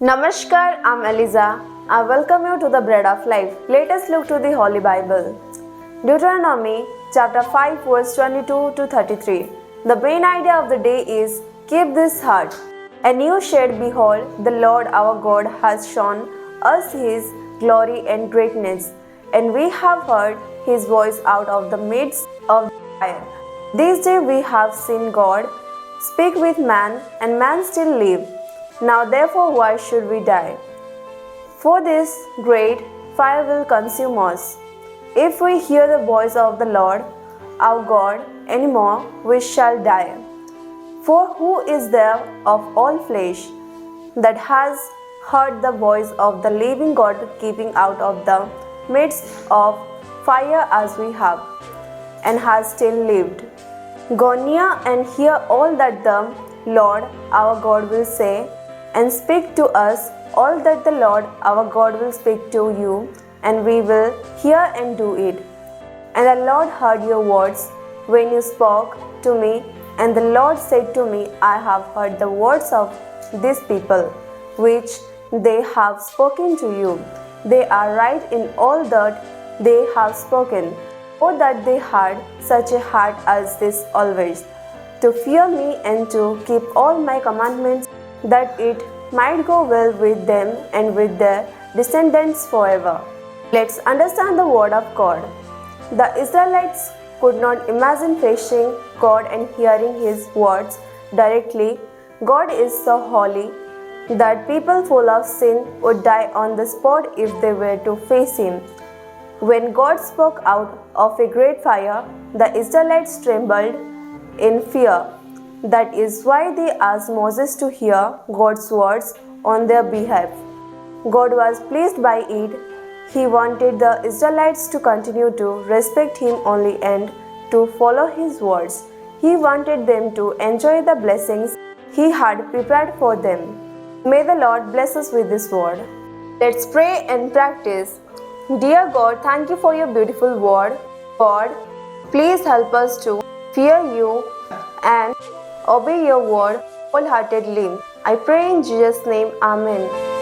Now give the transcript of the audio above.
Namaskar, I'm Eliza. I welcome you to the Bread of Life. Let us look to the Holy Bible. Deuteronomy chapter 5 verse 22 to 33. The main idea of the day is keep this heart. And you said, behold, the Lord our God has shown us his glory and greatness, and we have heard his voice out of the midst of the fire. This day we have seen God speak with man, and man still live. Now therefore why should we die? For this great fire will consume us. If we hear the voice of the Lord our God anymore, we shall die. For who is there of all flesh that has heard the voice of the living God keeping out of the midst of fire as we have, and has still lived? Go near and hear all that the Lord our God will say, and speak to us all that the Lord our God will speak to you, and we will hear and do it. And the Lord heard your words when you spoke to me, and the Lord said to me, I have heard the words of this people, which they have spoken to you. They are right in all that they have spoken. Oh, that they had such a heart as this always, to fear me and to keep all my commandments, that it might go well with them and with their descendants forever. Let's understand the word of God. The Israelites could not imagine facing God and hearing his words directly. God is so holy that people full of sin would die on the spot if they were to face him. When God spoke out of a great fire, the Israelites trembled in fear. That is why they asked Moses to hear God's words on their behalf. God was pleased by it. He wanted the Israelites to continue to respect him only and to follow his words. He wanted them to enjoy the blessings he had prepared for them. May the Lord bless us with this word. Let's pray and practice. Dear God, thank you for your beautiful word. God, please help us to fear you and obey your word wholeheartedly. I pray in Jesus' name, Amen.